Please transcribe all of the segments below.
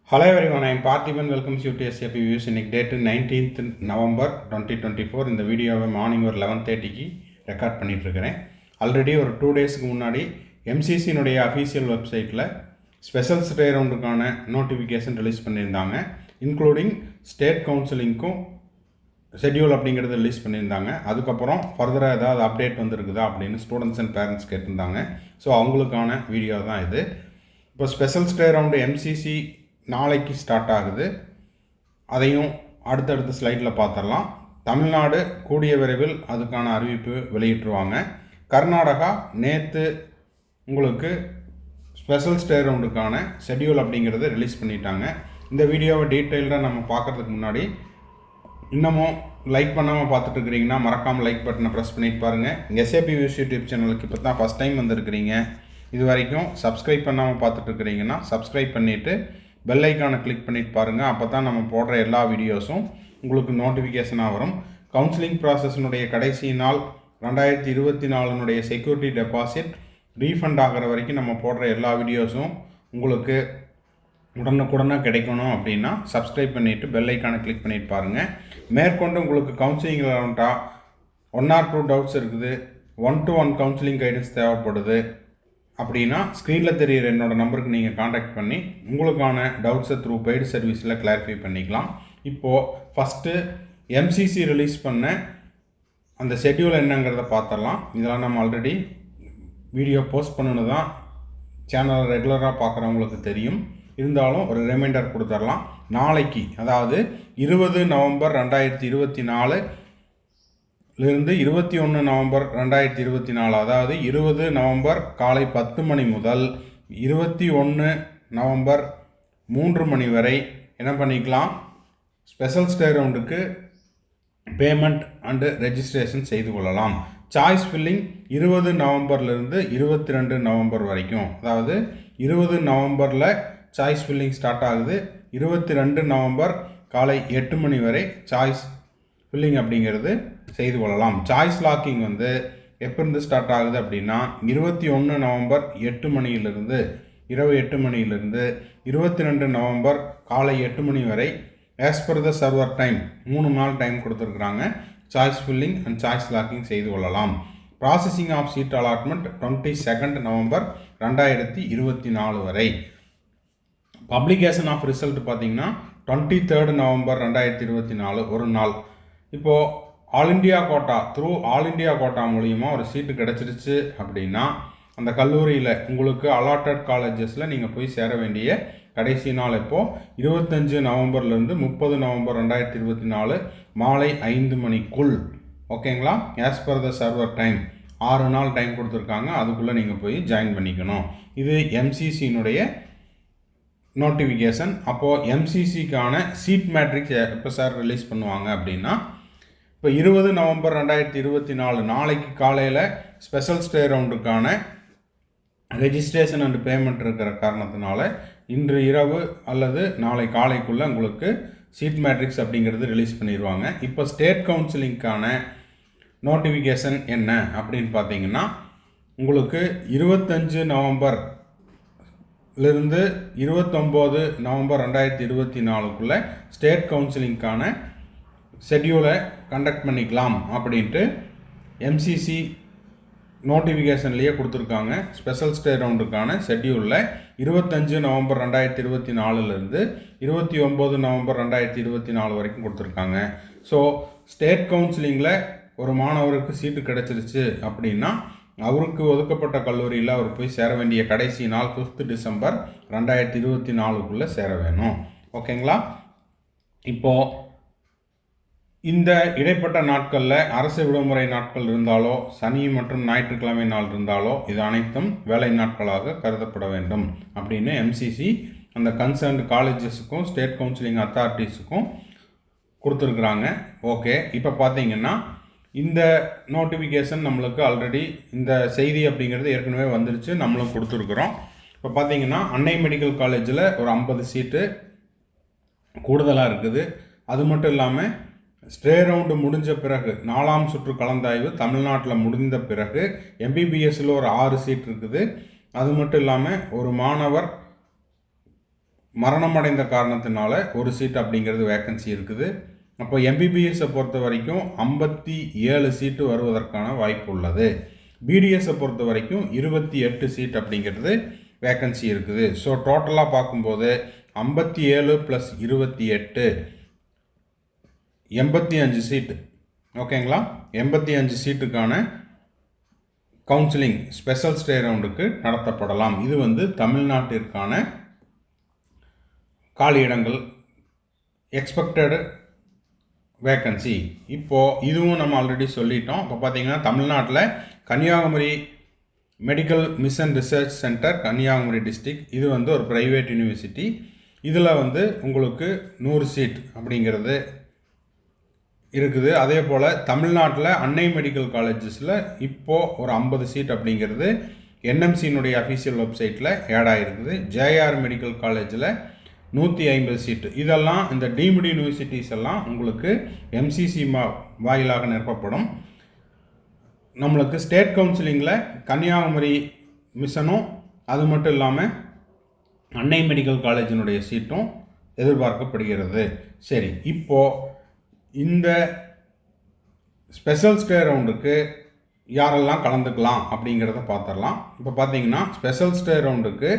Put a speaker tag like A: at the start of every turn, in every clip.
A: Hello everyone, I am Parthiban. Welcome you to SAP Views. In date 19th November 2024 இந்த வீடியோவை morning ஒரு 11:30க்கு record பண்ணிட்டு இருக்கிறேன். Already ஒரு 2 டேஸ்க்கு முன்னாடி எம்சிசினுடைய அஃபீஷியல் வெப்சைட்டில் ஸ்பெஷல் ஸ்டே ரவுண்டுக்கான நோட்டிஃபிகேஷன் ரிலீஸ் பண்ணியிருந்தாங்க. இன்க்ளூடிங் ஸ்டேட் கவுன்சிலிங்க்கும் ஷெட்யூல் அப்படிங்கிறது ரிலீஸ் பண்ணியிருந்தாங்க. அதுக்கப்புறம் ஃபர்தராக ஏதாவது அப்டேட் வந்துருக்குதா அப்படின்னு ஸ்டூடெண்ட்ஸ் அண்ட் பேரண்ட்ஸ் கேட்டிருந்தாங்க. ஸோ அவங்களுக்கான வீடியோ தான் இது. இப்போ ஸ்பெஷல் ஸ்டே ரவுண்டு எம்சிசி நாளைக்கு ஸ்டார்ட் ஆகுது. அதையும் அடுத்தடுத்த ஸ்லைடில் பார்த்துடலாம். தமிழ்நாடு கூடிய விரைவில் அதுக்கான அறிவிப்பு வெளியிட்டுருவாங்க. கர்நாடகா நேற்று உங்களுக்கு ஸ்பெஷல் ஸ்டே ரவுண்டுக்கான ஷெட்யூல் அப்படிங்கிறத ரிலீஸ் பண்ணிட்டாங்க. இந்த வீடியோவை டீட்டெயில்டாக நம்ம பார்க்குறதுக்கு முன்னாடி இன்னமும் லைக் பண்ணாமல் பார்த்துட்டு இருக்கிறீங்கன்னா மறக்காமல் லைக் பட்டனை ப்ரெஸ் பண்ணிட்டு பாருங்கள். எஸ்ஏபி வியூஸ் யூடியூப் சேனலுக்கு இப்போ தான் ஃபஸ்ட் டைம் வந்திருக்கிறீங்க. இது வரைக்கும் சப்ஸ்கிரைப் பண்ணாமல் பார்த்துட்டு இருக்கிறீங்கன்னா சப்ஸ்கிரைப் பண்ணிவிட்டு பெல் ஐக்கானை கிளிக் பண்ணிட்டு பாருங்கள். அப்போ தான் நம்ம போடுற எல்லா வீடியோஸும் உங்களுக்கு நோட்டிஃபிகேஷனாக வரும். கவுன்சிலிங் ப்ராசஸினுடைய கடைசி நாள் 2024 செக்யூரிட்டி டெபாசிட் ரீஃபண்ட் ஆகிற வரைக்கும் நம்ம போடுற எல்லா வீடியோஸும் உங்களுக்கு உடனுக்குடனே கிடைக்கணும் அப்படின்னா சப்ஸ்கிரைப் பண்ணிவிட்டு பெல் ஐக்கானை கிளிக் பண்ணிட்டு பாருங்கள். மேற்கொண்டு உங்களுக்கு கவுன்சிலிங் ரெலவெண்ட்டாக 1 or 2 டவுட்ஸ் இருக்குது, 1-to-1 கவுன்சிலிங் கைடன்ஸ் தேவைப்படுது அப்படின்னா ஸ்க்ரீனில் தெரிகிற என்னோடய நம்பருக்கு நீங்கள் காண்டாக்ட் பண்ணி உங்களுக்கான டவுட்ஸை த்ரூ பெய்டு சர்வீஸில் கிளாரிஃபை பண்ணிக்கலாம். இப்போது ஃபஸ்ட்டு எம்சிசி ரிலீஸ் பண்ண அந்த ஷெட்யூல் என்னங்கிறத பார்த்துடலாம். இதெல்லாம் நம்ம ஆல்ரெடி வீடியோ போஸ்ட் பண்ணனு தான் சேனலை ரெகுலராக பார்க்குறவங்களுக்கு தெரியும். இருந்தாலும் ஒரு ரிமைண்டர் கொடுத்துடலாம். நாளைக்கு அதாவது 20 நவம்பர் 2024 இருந்து 21 நவம்பர் 2024, அதாவது 20 நவம்பர் காலை 10 மணி முதல் 21 நவம்பர் 3 மணி வரை என்ன பண்ணிக்கலாம், ஸ்பெஷல் ஸ்டே ரவுண்டுக்கு பேமெண்ட் அண்டு ரெஜிஸ்ட்ரேஷன் செய்து கொள்ளலாம். சாய்ஸ் ஃபில்லிங் 20 நவம்பர்லேருந்து 22 நவம்பர் வரைக்கும், அதாவது 20 நவம்பரில் சாய்ஸ் ஃபில்லிங் ஸ்டார்ட் ஆகுது. 22 நவம்பர் காலை 8 மணி வரை சாய்ஸ் ஃபில்லிங் அப்படிங்கிறது செய்து கொள்ளலாம். சாய்ஸ் லாக்கிங் எப்போ இருந்து ஸ்டார்ட் ஆகுது அப்படின்னா 21 நவம்பர் 8 மணியிலிருந்து இரவு 8 மணியிலிருந்து 22 நவம்பர் காலை 8 மணி வரை as per the server time 3 நாள் டைம் கொடுத்துருக்குறாங்க. Choice filling and choice locking செய்து கொள்ளலாம். Processing of seat allotment 22 November 2024 வரை. பப்ளிகேஷன் ஆஃப் ரிசல்ட் பார்த்தீங்கன்னா 23 நவம்பர் 2024 ஒரு நாள். இப்போது all India quota all India quota மூலிமா ஒரு சீட்டு கிடச்சிருச்சு அப்படின்னா அந்த கல்லூரியில் உங்களுக்கு அலாட்டட் காலேஜஸில் நீங்கள் போய் சேர வேண்டிய கடைசி நாள் இப்போது 25 நவம்பர்லேருந்து 30 நவம்பர் 2024 மாலை 5 மணிக்குள். ஓகேங்களா? As per the server time 6 நாள் டைம் கொடுத்துருக்காங்க. அதுக்குள்ளே நீங்கள் போய் ஜாயின் பண்ணிக்கணும். இது எம்சிசியினுடைய நோட்டிஃபிகேஷன். அப்போது எம்சிசிக்கான சீட் மேட்ரிக்ஸ் எப்போ சார் ரிலீஸ் பண்ணுவாங்க அப்படின்னா இப்போ 20 நவம்பர் 2024 நாளைக்கு காலையில் ஸ்பெஷல் ஸ்டே ரவுண்டுக்கான ரெஜிஸ்ட்ரேஷன் அண்ட் பேமெண்ட் இருக்கிற காரணத்தினால இன்று இரவு அல்லது நாளை காலைக்குள்ளே உங்களுக்கு சீட் மேட்ரிக்ஸ் அப்படிங்கிறது ரிலீஸ் பண்ணிடுவாங்க. இப்போ ஸ்டேட் கவுன்சிலிங்க்கான நோட்டிஃபிகேஷன் என்ன அப்படின்னு பார்த்தீங்கன்னா உங்களுக்கு 25 நவம்பர் இருந்து 29 நவம்பர் 2024 ஸ்டேட் கவுன்சிலிங்க்கான ஷெட்யூலை கண்டக்ட் பண்ணிக்கலாம் அப்படின்ட்டு எம்சிசி நோட்டிஃபிகேஷன்லேயே கொடுத்துருக்காங்க. ஸ்பெஷல் ஸ்டே ரவுண்டுக்கான ஷெட்யூலில் 25 நவம்பர் 2024 29 நவம்பர் 2024 வரைக்கும் கொடுத்துருக்காங்க. ஸோ ஸ்டேட் கவுன்சிலிங்கில் ஒரு மாணவருக்கு சீட்டு கிடச்சிருச்சு அப்படின்னா அவருக்கு ஒதுக்கப்பட்ட கல்லூரியில் அவர் போய் சேர வேண்டிய கடைசி நாள் 5 டிசம்பர் 2024 சேர வேணும். ஓகேங்களா? இப்போது இந்த இடைப்பட்ட நாட்களில் அரசு விடுமுறை நாட்கள் இருந்தாலோ சனி மற்றும் ஞாயிற்றுக்கிழமை நாள் இருந்தாலோ இது அனைத்தும் வேலை நாட்களாக கருதப்பட வேண்டும் அப்படின்னு எம்சிசி அந்த கன்சர்ன்டு காலேஜஸுக்கும் ஸ்டேட் கவுன்சிலிங் அத்தாரிட்டிஸுக்கும் கொடுத்துருக்குறாங்க. ஓகே, இப்போ பார்த்தீங்கன்னா இந்த நோட்டிஃபிகேஷன் நம்மளுக்கு ஆல்ரெடி இந்த செய்தி அப்படிங்கிறது ஏற்கனவே வந்துருச்சு, நம்மளும் கொடுத்துருக்குறோம். இப்போ பார்த்தீங்கன்னா அன்னை மெடிக்கல் காலேஜில் ஒரு 50 சீட்டு கூடுதலாக இருக்குது. அது மட்டும் இல்லாமல் ஸ்டே ரவுண்டு முடிஞ்ச பிறகு 4ஆம் சுற்று கலந்தாய்வு தமிழ்நாட்டில் முடிந்த பிறகு எம்பிபிஎஸ்சில் ஒரு 6 சீட் இருக்குது. அது மட்டும் இல்லாமல் ஒரு மாணவர் மரணம் அடைந்த காரணத்தினால ஒரு சீட் அப்படிங்கிறது வேக்கன்சி இருக்குது. அப்போ எம்பிபிஎஸ்ஸை பொறுத்த வரைக்கும் 57 சீட்டு வருவதற்கான வாய்ப்பு உள்ளது. பிடிஎஸ்ஸை பொறுத்த வரைக்கும் 28 சீட் அப்படிங்கிறது வேக்கன்சி இருக்குது. ஸோ டோட்டலாக பார்க்கும்போது 57 + 28 85 சீட்டு. ஓகேங்களா? 85 சீட்டுக்கான கவுன்சிலிங் ஸ்பெஷல் ஸ்டே ரவுண்டுக்கு நடத்தப்படலாம். இது தமிழ்நாட்டிற்கான காலியிடங்கள் எக்ஸ்பெக்டடு வேக்கன்சி. இப்போது இதுவும் நம்ம ஆல்ரெடி சொல்லிட்டோம். இப்போ பார்த்தீங்கன்னா தமிழ்நாட்டில் Kanniyakumari medical mission research centre, Kanniyakumari district, இது ஒரு ப்ரைவேட் யூனிவர்சிட்டி. இதில் உங்களுக்கு 100 சீட் அப்படிங்கிறது இருக்குது. அதே போல் தமிழ்நாட்டில் அன்னை மெடிக்கல் காலேஜஸில் இப்போது ஒரு 50 சீட் அப்படிங்கிறது என்எம்சியினுடைய அஃபீஷியல் வெப்சைட்டில் ஆட் ஆகிருக்குது. ஜேஆர் மெடிக்கல் காலேஜில் 150 சீட்டு. இதெல்லாம் இந்த டீம்டு யூனிவர்சிட்டிஸ் எல்லாம் உங்களுக்கு எம்சிசி வாயிலாக நிரப்பப்படும். நம்மளுக்கு ஸ்டேட் கவுன்சிலிங்கில் கன்னியாகுமரி மிஷனும் அது மட்டும் இல்லாமல் அன்னை மெடிக்கல் காலேஜினுடைய சீட்டும் எதிர்பார்க்கப்படுகிறது. சரி, இப்போது இந்த ஸ்பெஷல் ஸ்டே ரவுண்டுக்கு யாரெல்லாம் கலந்துக்கலாம் அப்படிங்கிறத பார்த்துடலாம். இப்போ பார்த்தீங்கன்னா ஸ்பெஷல் ஸ்டே ரவுண்டுக்கு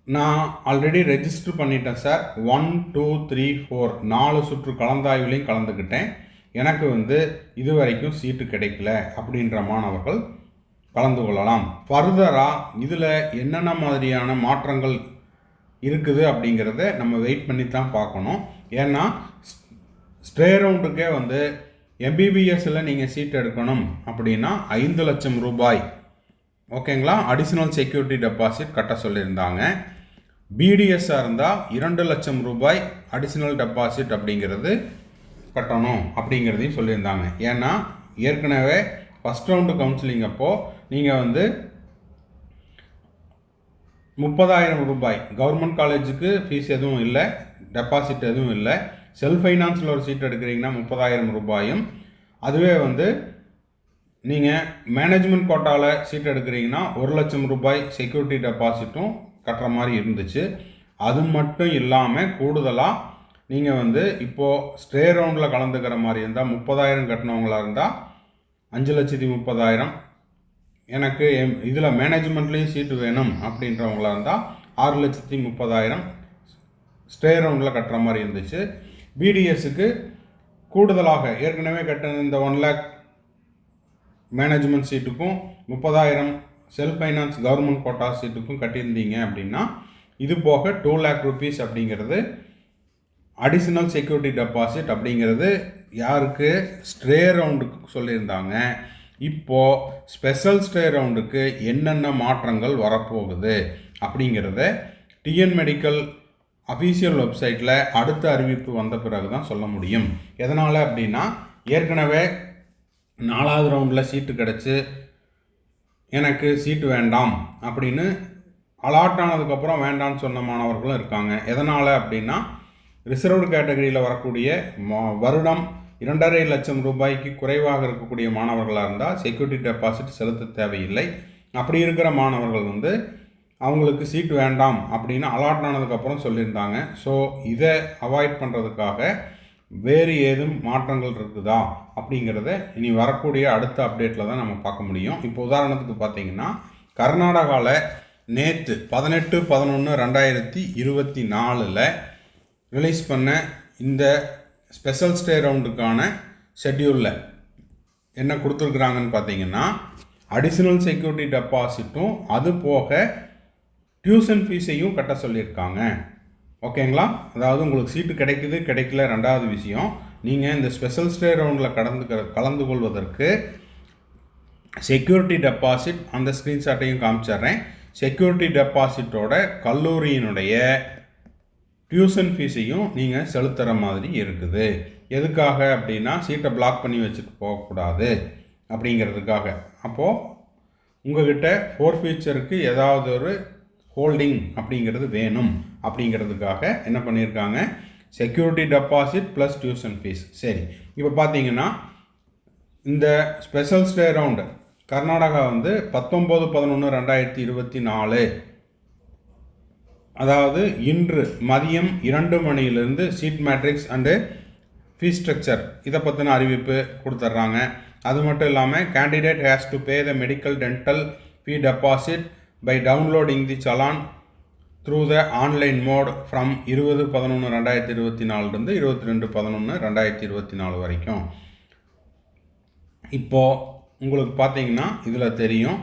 A: நான் ஆல்ரெடி ரெஜிஸ்டர் பண்ணிட்டேன் சார். 1, 2, 3, 4 4 சுற்று கலந்தாய்வுலையும் கலந்துக்கிட்டேன். எனக்கு இது வரைக்கும் சீட்டு கிடைக்கல அப்படின்ற மாணவர்கள் கலந்து கொள்ளலாம். ஃபர்தராக இதில் என்னென்ன மாதிரியான மாற்றங்கள் இருக்குது அப்படிங்கிறத நம்ம வெயிட் பண்ணி தான் பார்க்கணும். ஏன்னா ஸ்டே ரவுண்டுக்கே எம்பிபிஎஸ்ஸில் நீங்கள் சீட் எடுக்கணும் அப்படின்னா 5 லட்சம் ரூபாய், ஓகேங்களா, அடிஷ்னல் செக்யூரிட்டி டெபாசிட் கட்ட சொல்லியிருந்தாங்க. பிடிஎஸ்ஸாக இருந்தால் 2 லட்சம் ரூபாய் அடிஷ்னல் டெபாசிட் அப்படிங்கிறது கட்டணும் அப்படிங்கிறதையும் சொல்லியிருந்தாங்க. ஏன்னா ஏற்கனவே ஃபஸ்ட் ரவுண்டு கவுன்சிலிங் அப்போது நீங்கள் 30,000 ரூபாய் கவர்மெண்ட் காலேஜுக்கு ஃபீஸ் எதுவும் இல்லை, டெபாசிட் எதுவும் இல்லை. செல்ஃப் ஃபைனான்ஸில் ஒரு சீட் எடுக்கிறீங்கன்னா 30,000 ரூபாயும், அதுவே நீங்கள் மேனேஜ்மெண்ட் கோட்டாவில் சீட் எடுக்கிறீங்கன்னா 1 லட்சம் ரூபாய் செக்யூரிட்டி டெபாசிட்டும் கட்டுற மாதிரி இருந்துச்சு. அது மட்டும் இல்லாமல் கூடுதலாக நீங்கள் இப்போது ஸ்டே ரவுண்டில் கலந்துக்கிற மாதிரி இருந்தால் 30,000 கட்டினவங்களாக இருந்தால் 5,30,000, எனக்கு இதில் மேனேஜ்மெண்ட்லேயும் சீட்டு வேணும் அப்படின்றவங்களாக இருந்தால் 6,30,000 ஸ்டே ரவுண்டில் கட்டுற மாதிரி இருந்துச்சு. பிடிஎஸ்ஸுக்கு கூடுதலாக ஏற்கனவே கட்டின இந்த 1 lakh மேனேஜ்மெண்ட் சீட்டுக்கும் 30,000 செல்ஃப் ஃபைனான்ஸ் கவர்மெண்ட் கோட்டா சீட்டுக்கும் கட்டியிருந்தீங்க அப்படின்னா இது போக 2 lakh rupees அப்படிங்கிறது அடிஷ்னல் செக்யூரிட்டி டெபாசிட் அப்படிங்கிறது யாருக்கு ஸ்டே ரவுண்டுக்கு சொல்லியிருந்தாங்க. இப்போது ஸ்பெஷல் ஸ்டே ரவுண்டுக்கு என்னென்ன மாற்றங்கள் வரப்போகுது அப்படிங்கிறத டிஎன் மெடிக்கல் அஃபீஷியல் வெப்சைட்டில் அடுத்த அறிவிப்பு வந்த பிறகு தான் சொல்ல முடியும். எதனால் அப்படின்னா ஏற்கனவே 4வது ரவுண்டில் சீட்டு கிடச்சி எனக்கு சீட்டு வேண்டாம் அப்படின்னு அலாட் ஆனதுக்கப்புறம் வேண்டான்னு சொன்ன மாணவர்களும் இருக்காங்க. எதனால் அப்படின்னா ரிசர்வ்டு கேட்டகரியில் வரக்கூடிய வருடம் 2.5 லட்சம் ரூபாய்க்கு குறைவாக இருக்கக்கூடிய மாணவர்களாக இருந்தால் செக்யூரிட்டி டெபாசிட் செலுத்த தேவையில்லை. அப்படி இருக்கிற மாணவர்கள் அவங்களுக்கு சீட் வேண்டாம் அப்படின்னு அலாட் ஆனதுக்கப்புறம் சொல்லியிருந்தாங்க. ஸோ இதை அவாய்ட் பண்ணுறதுக்காக வேறு ஏதும் மாற்றங்கள் இருக்குதா அப்படிங்கிறத இனி வரக்கூடிய அடுத்த அப்டேட்டில் தான் நம்ம பார்க்க முடியும். இப்போ உதாரணத்துக்கு பார்த்தீங்கன்னா கர்நாடகாவில் நேற்று 18/11/2024 ரிலீஸ் பண்ண இந்த ஸ்பெஷல் ஸ்டே ரவுண்டுக்கான ஷெட்யூலில் என்ன கொடுத்துருக்குறாங்கன்னு பார்த்தீங்கன்னா அடிஷ்னல் செக்யூரிட்டி டெபாசிட்டும் அது போக டியூஷன் ஃபீஸையும் கட்ட சொல்லியிருக்காங்க. ஓகேங்களா? அதாவது உங்களுக்கு சீட்டு கிடைக்குது கிடைக்கல ரெண்டாவது விஷயம். நீங்கள் இந்த ஸ்பெஷல் ஸ்டே ரவுண்டில் கலந்து கொள்வதற்கு செக்யூரிட்டி டெபாசிட் அந்த ஸ்க்ரீன்ஷாட்டையும் காமிச்சிட்றேன். செக்யூரிட்டி டெபாசிட்டோட கல்லூரியினுடைய டியூஷன் ஃபீஸையும் நீங்கள் செலுத்துகிற மாதிரி இருக்குது. எதுக்காக அப்படின்னா சீட்டை பிளாக் பண்ணி வச்சுட்டு போகக்கூடாது அப்படிங்கிறதுக்காக. அப்போது உங்கள்கிட்ட ஃபோர்ஃபீச்சருக்கு ஏதாவது ஒரு ஹோல்டிங் அப்படிங்கிறது வேணும் அப்படிங்கிறதுக்காக என்ன பண்ணியிருக்காங்க, security deposit plus tuition fees. சரி, இப்போ பார்த்தீங்கன்னா இந்த ஸ்பெஷல் ஸ்டே ரவுண்டு கர்நாடகா 19/11/2024 அதாவது இன்று மதியம் 2 மணியிலிருந்து seat matrix and fee structure இதை பற்றின அறிவிப்பு கொடுத்துட்றாங்க. அது மட்டும் இல்லாமல் candidate has to pay the medical dental fee deposit by downloading the challan through the online mode from 20/11/2024 22/11/2024 வரைக்கும். இப்போது உங்களுக்கு பார்த்தீங்கன்னா இதில் தெரியும்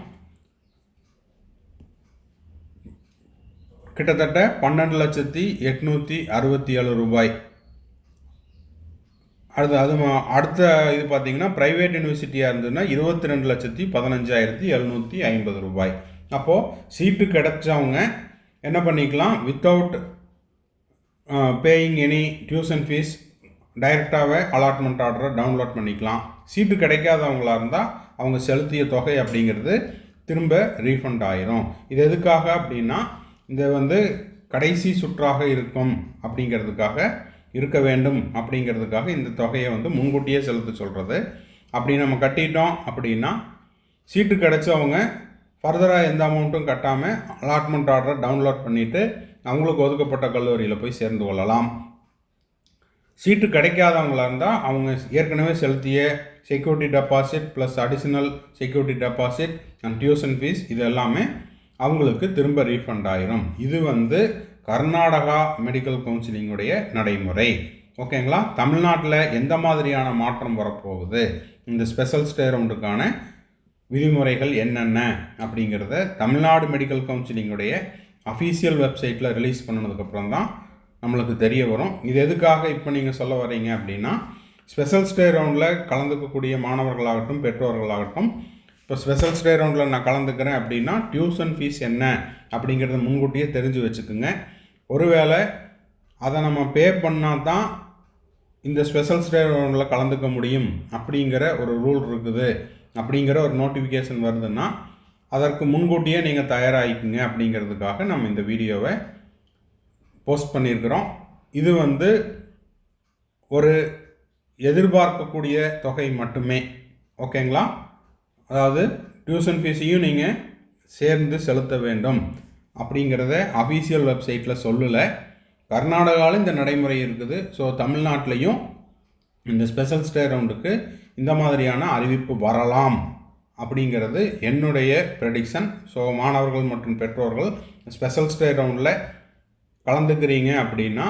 A: கிட்டத்தட்ட 12,867 ரூபாய். அடுத்த இது பார்த்தீங்கன்னா ப்ரைவேட் யூனிவர்சிட்டியாக இருந்ததுன்னா 22,15,750 ரூபாய். அப்போது சீட்டு கிடைச்சவங்க என்ன பண்ணிக்கலாம், without paying any tuition fee டைரெக்டாகவே அலாட்மெண்ட் ஆர்டரை டவுன்லோட் பண்ணிக்கலாம். சீட்டு கிடைக்காதவங்களாக இருந்தால் அவங்க செலுத்திய தொகை அப்படிங்கிறது திரும்ப ரீஃபண்ட் ஆயிரும். இது எதுக்காக அப்படின்னா இது கடைசி சுற்றாக இருக்கும் அப்படிங்கிறதுக்காக இருக்க வேண்டும் அப்படிங்கிறதுக்காக இந்த தொகையை முன்கூட்டியே செலுத்த சொல்கிறது. அப்படி நம்ம கட்டிட்டோம் அப்படின்னா சீட்டு கிடைச்சவங்க ஃபர்தராக எந்த அமௌண்ட்டும் கட்டாமல் அலாட்மெண்ட் ஆர்டரை டவுன்லோட் பண்ணிவிட்டு அவங்களுக்கு ஒதுக்கப்பட்ட கல்லூரியில் போய் சேர்ந்து கொள்ளலாம். சீட்டு கிடைக்காதவங்களாக இருந்தால் அவங்க ஏற்கனவே செலுத்திய security deposit plus additional security deposit and tuition fees இது எல்லாமே அவங்களுக்கு திரும்ப ரீஃபண்ட் ஆயிரும். இது கர்நாடகா மெடிக்கல் கவுன்சிலிங்குடைய நடைமுறை. ஓகேங்களா? தமிழ்நாட்டில் எந்த மாதிரியான மாற்றம் வரப்போகுது, இந்த ஸ்பெஷல் ஸ்டே ரவுண்டுக்கான விதிமுறைகள் என்னென்ன அப்படிங்கிறத தமிழ்நாடு மெடிக்கல் கவுன்சிலிங்குடைய அஃபீஷியல் வெப்சைட்டில் ரிலீஸ் பண்ணதுக்கப்புறம் தான் நம்மளுக்கு தெரிய வரும். இது எதுக்காக இப்போ நீங்கள் சொல்ல வரீங்க அப்படின்னா ஸ்பெஷல் ஸ்டே ரவுண்டில் கலந்துக்கக்கூடிய மாணவர்களாகட்டும் பெற்றோர்களாகட்டும், இப்போ ஸ்பெஷல் ஸ்டே ரவுண்டில் நான் கலந்துக்கிறேன் அப்படின்னா டியூஷன் ஃபீஸ் என்ன அப்படிங்கிறத முன்கூட்டியே தெரிஞ்சு வச்சுக்குங்க. ஒருவேளை அதை நம்ம பே பண்ணால் தான் இந்த ஸ்பெஷல் ஸ்டே ரவுண்டில் கலந்துக்க முடியும் அப்படிங்கிற ஒரு ரூல் இருக்குது, அப்படிங்கிற ஒரு நோட்டிஃபிகேஷன் வருதுன்னா அதற்கு முன்கூட்டியே நீங்கள் தயாராகிக்குங்க அப்படிங்கிறதுக்காக நம்ம இந்த வீடியோவை போஸ்ட் பண்ணியிருக்கிறோம். இது ஒரு எதிர்பார்க்கக்கூடிய தொகை மட்டுமே. ஓகேங்களா? அதாவது டியூஷன் ஃபீஸையும் நீங்கள் சேர்ந்து செலுத்த வேண்டும் அப்படிங்கிறத அஃபீஷியல் வெப்சைட்டில் சொல்லலை. கர்நாடகாவில் இந்த நடைமுறை இருக்குது. ஸோ தமிழ்நாட்டிலையும் இந்த ஸ்பெஷல் ஸ்டே ரவுண்டுக்கு இந்த மாதிரியான அறிவிப்பு வரலாம் அப்படிங்கிறது என்னுடைய ப்ரெடிக்ஷன். ஸோ மாணவர்கள் மற்றும் பெற்றோர்கள் ஸ்பெஷல் ஸ்டே ரவுண்டில் கலந்துக்கிறீங்க அப்படின்னா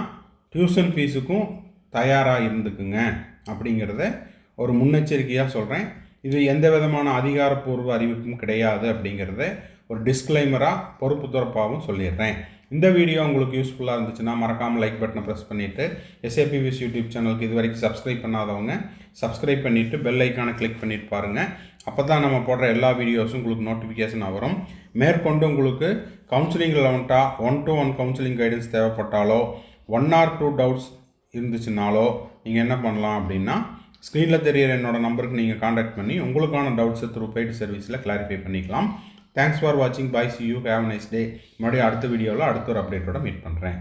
A: டியூஷன் ஃபீஸுக்கும் தயாராக இருந்துக்குங்க அப்படிங்கிறத ஒரு முன்னெச்சரிக்கையாக சொல்கிறேன். இது எந்த விதமான அதிகாரப்பூர்வ அறிவிப்பும் கிடையாது அப்படிங்கிறத ஒரு டிஸ்க்ளைமராக பொறுப்பு துறப்பாகவும் சொல்லிடுறேன். இந்த வீடியோ உங்களுக்கு யூஸ்ஃபுல்லாக இருந்துச்சுன்னா மறக்காமல் லைக் பட்டனை ப்ரெஸ் பண்ணிவிட்டு SAPVS யூடியூப் சேனலுக்கு இது வரைக்கும் சப்ஸ்கிரைப் பண்ணாதவங்க சப்ஸ்கிரைப் பண்ணிவிட்டு பெல் ஐக்கானை கிளிக் பண்ணிட்டு பாருங்கள். அப்போ தான் நம்ம போடுற எல்லா வீடியோஸும் உங்களுக்கு நோட்டிஃபிகேஷன் வரும். மேற்கொண்டு உங்களுக்கு கவுன்சிலிங் ரெலவெண்ட்டாக 1-to-1 கவுன்சிலிங் கைடன்ஸ் தேவைப்பட்டாலோ 1 or 2 டவுட்ஸ் இருந்துச்சுனாலோ நீங்கள் என்ன பண்ணலாம் அப்படின்னா ஸ்க்ரீனில் தெரியிற என்னோட நம்பருக்கு நீங்கள் காண்டாக்ட் பண்ணி உங்களுக்கான டவுட்ஸை த்ரூ பெய்டு சர்வீஸில் கிளாரிஃபை பண்ணிக்கலாம். தேங்க்ஸ் ஃபார் வாட்சிங். Bye, see you, have nice day. மறுபடியும் அடுத்த வீடியோவில் அடுத்த ஒரு அப்டேட்டோட மீட் பண்ணுறேன்.